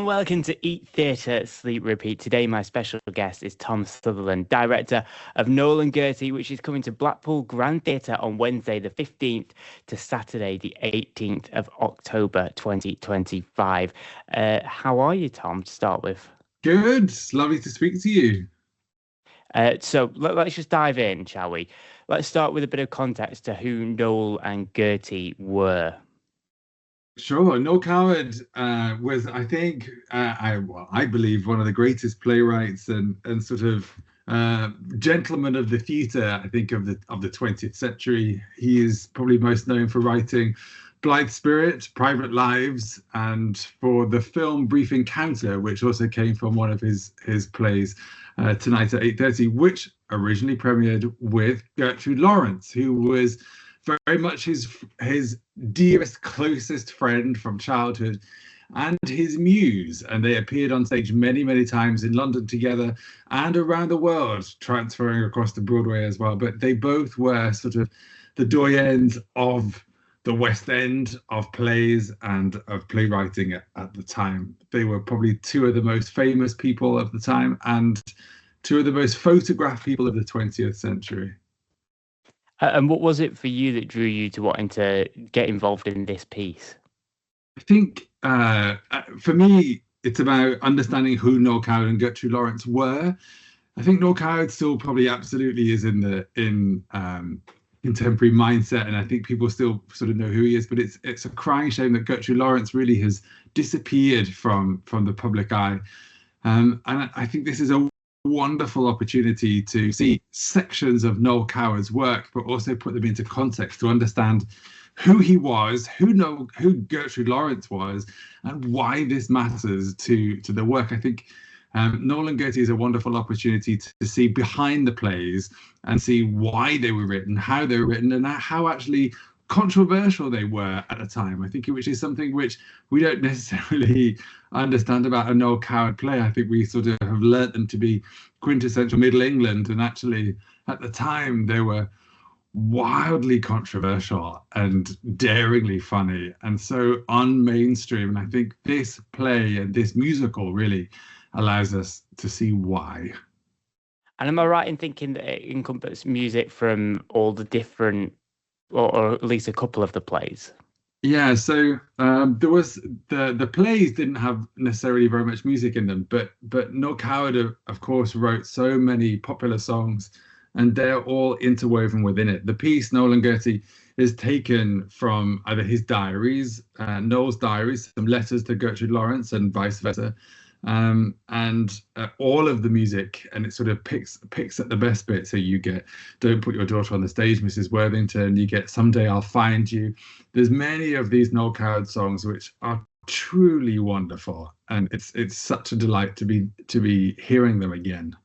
and welcome to Eat, Theatre, Sleep, Repeat. Today, my special guest is Thom Southerland, director of Noel and Gertie, which is coming to Blackpool Grand Theatre on Wednesday, the 15th to Saturday, the 18th of October, 2025. How are you, Thom, to start with? Good. It's lovely to speak to you. So let's just dive in, shall we? Let's start with a bit of context to who Noel and Gertie were. Sure. Noel Coward was, I think, I believe, one of the greatest playwrights and sort of gentleman of the theatre, I think, of the 20th century. He is probably most known for writing Blithe Spirit, Private Lives, and for the film Brief Encounter, which also came from one of his plays, Tonight at 8:30, which originally premiered with Gertrude Lawrence, who was very much his dearest, closest friend from childhood and his muse. And they appeared on stage many, many times in London together and around the world, transferring across to Broadway as well. But they both were sort of the doyens of the West End of plays and of playwriting at the time. They were probably two of the most famous people of the time and two of the most photographed people of the 20th century. And what was it for you that drew you to wanting to get involved in this piece? I think for me, it's about understanding who Noel Coward and Gertrude Lawrence were. I think Noel Coward still probably absolutely is in contemporary mindset, and I think people still sort of know who he is. But it's a crying shame that Gertrude Lawrence really has disappeared from the public eye. And I think this is a wonderful opportunity to see sections of Noel Coward's work, but also put them into context to understand who he was, who Gertrude Lawrence was, and why this matters to the work. I think Noel and Gertie is a wonderful opportunity to see behind the plays and see why they were written, how they were written, and how actually controversial they were at the time. I think which is something which we don't necessarily understand about a Noel Coward play. I think we sort of have learnt them to be quintessential Middle England, and actually at the time they were wildly controversial and daringly funny and so unmainstream. And I think this play and this musical really allows us to see why. And am I right in thinking that it encompasses music from all the different, or at least a couple of the plays? Yeah, so there was the plays didn't have necessarily very much music in them, but Noel Coward of course wrote so many popular songs, and they're all interwoven within it. The piece Noel and Gertie is taken from either his diaries, Noel's diaries, some letters to Gertrude Lawrence, and vice versa. And all of the music, and it sort of picks at the best bit. So you get Don't Put Your Daughter on the Stage, Mrs. Worthington. You get Someday I'll Find You. There's many of these Noel Coward songs which are truly wonderful, and it's such a delight to be hearing them again.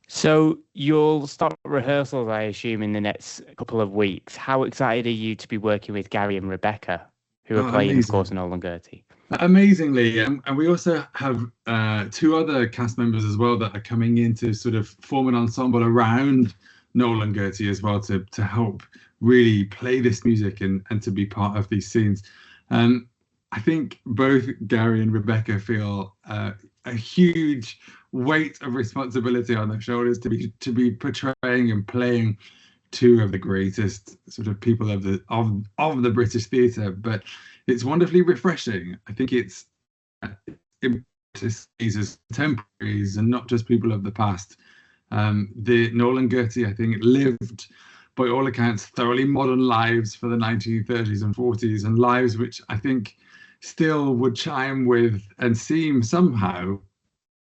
So you'll start rehearsals, I assume, in the next couple of weeks. How excited are you to be working with Gary and Rebecca, who are playing, amazing, of course, Noel and Gertie? Amazingly, and we also have two other cast members as well that are coming in to sort of form an ensemble around Noel and Gertie as well to help really play this music and to be part of these scenes. I think both Gary and Rebecca feel a huge weight of responsibility on their shoulders to be portraying and playing two of the greatest sort of people of the British theatre. But it's wonderfully refreshing. I think it's as contemporaries and not just people of the past. The Noel and Gertie, I think, lived, by all accounts, thoroughly modern lives for the 1930s and 40s, and lives which I think still would chime with and seem somehow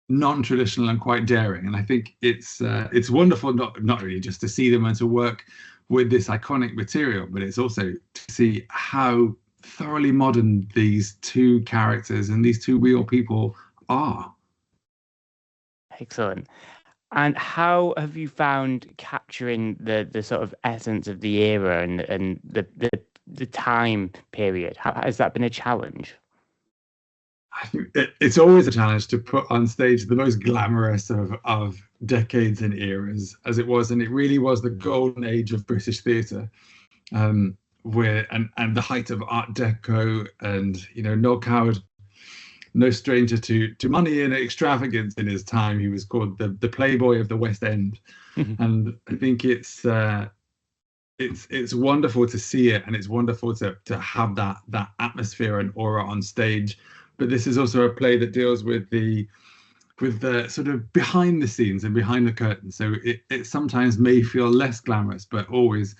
non-traditional and quite daring. And I think it's wonderful not really just to see them and to work with this iconic material, but it's also to see how thoroughly modern these two characters and these two real people are. Excellent. And how have you found capturing the sort of essence of the era and the time period? How has that been a challenge? I think it's always a challenge to put on stage the most glamorous of decades and eras, as it was, and it really was the golden age of British theatre, where and the height of Art Deco, and Noel Coward no stranger to money and extravagance in his time. He was called the Playboy of the West End, and I think it's wonderful to see it, and it's wonderful to have that atmosphere and aura on stage. But this is also a play that deals with the sort of behind the scenes and behind the curtain. So it sometimes may feel less glamorous, but always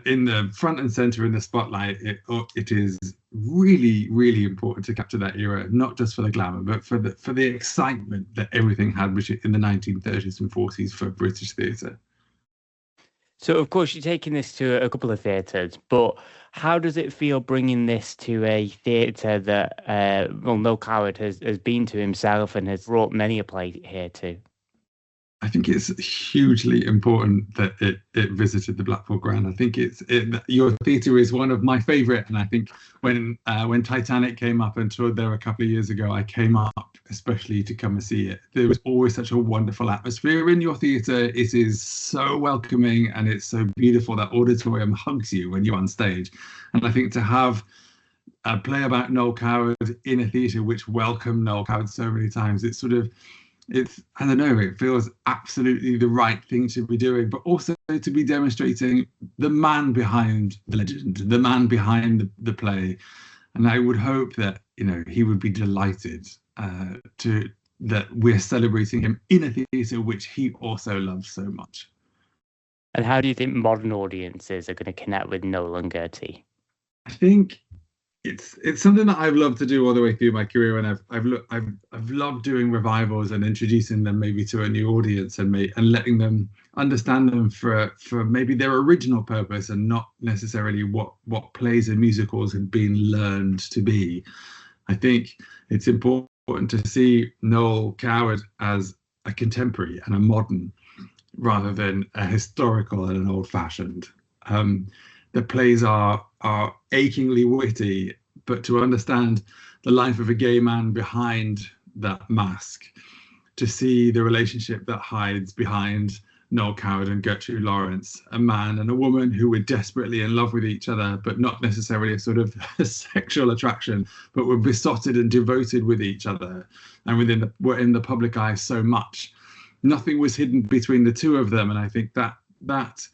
in the front and center in the spotlight. It is really, really important to capture that era, not just for the glamour, but for the excitement that everything had in the 1930s and 40s for British theatre. So, of course, you're taking this to a couple of theatres, but how does it feel bringing this to a theatre that, Noel Coward has been to himself and has brought many a play here too? I think it's hugely important that it visited the Blackpool Grand. I think your theatre is one of my favourite, and I think when Titanic came up and toured there a couple of years ago, I came up especially to come and see it. There was always such a wonderful atmosphere in your theatre. It is so welcoming and it's so beautiful. That auditorium hugs you when you're on stage, and I think to have a play about Noel Coward in a theatre which welcomed Noel Coward so many times, I don't know, it feels absolutely the right thing to be doing, but also to be demonstrating the man behind the legend, the man behind the play. And I would hope that, he would be delighted that we're celebrating him in a theatre which he also loves so much. And how do you think modern audiences are going to connect with Noel and Gertie? I think it's something that I've loved to do all the way through my career, and I've loved doing revivals and introducing them maybe to a new audience and letting them understand them for maybe their original purpose and not necessarily what plays and musicals have been learned to be. I think it's important to see Noel Coward as a contemporary and a modern rather than a historical and an old-fashioned. The plays are achingly witty, but to understand the life of a gay man behind that mask, to see the relationship that hides behind Noel Coward and Gertrude Lawrence, a man and a woman who were desperately in love with each other, but not necessarily a sort of sexual attraction, but were besotted and devoted with each other, and were in the public eye so much. Nothing was hidden between the two of them, and I think that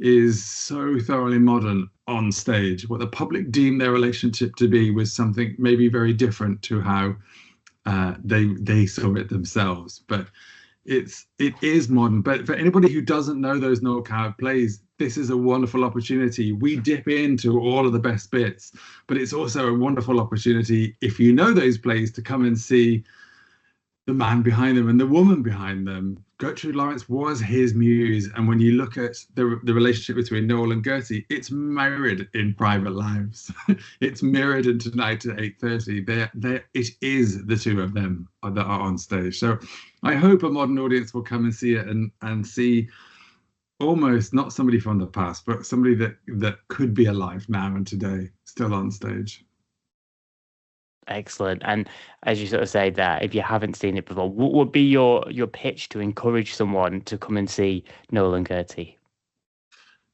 is so thoroughly modern on stage. What the public deemed their relationship to be was something maybe very different to how they saw it themselves. But it is modern. But for anybody who doesn't know those Noel Coward plays, this is a wonderful opportunity. We dip into all of the best bits, but it's also a wonderful opportunity, if you know those plays, to come and see the man behind them and the woman behind them. Gertrude Lawrence was his muse, and when you look at the relationship between Noel and Gertie, it's mirrored in Private Lives. It's mirrored in Tonight at 8:30. It is the two of them that are on stage. So I hope a modern audience will come and see it and see almost not somebody from the past, but somebody that could be alive now and today, still on stage. Excellent. And as you sort of say that, if you haven't seen it before, what would be your pitch to encourage someone to come and see Noel and Gertie?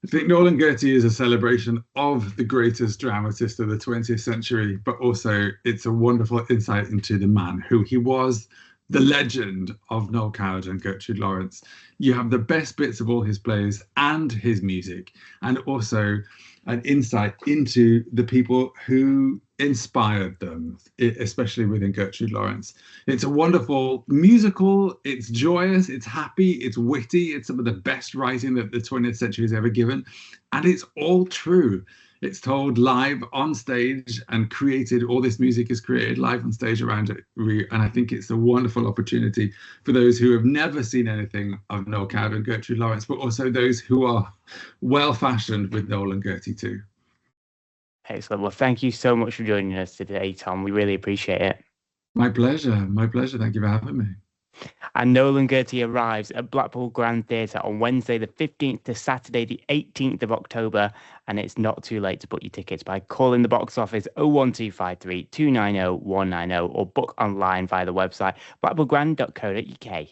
I think Noel and Gertie is a celebration of the greatest dramatist of the 20th century, but also it's a wonderful insight into the man who he was, the legend of Noel Coward and Gertrude Lawrence. You have the best bits of all his plays and his music, and also an insight into the people who inspired them, especially within Gertrude Lawrence. It's a wonderful musical. It's joyous, it's happy, it's witty. It's some of the best writing that the 20th century has ever given. And it's all true. It's told live on stage and all this music is created live on stage around it. And I think it's a wonderful opportunity for those who have never seen anything of Noel Coward and Gertrude Lawrence, but also those who are well-fashioned with Noel and Gertie too. Excellent. Well, thank you so much for joining us today, Tom. We really appreciate it. My pleasure. My pleasure. Thank you for having me. And Noel and Gertie arrives at Blackpool Grand Theatre on Wednesday the 15th to Saturday the 18th of October. And it's not too late to book your tickets by calling the box office 01253 290 190 or book online via the website blackpoolgrand.co.uk.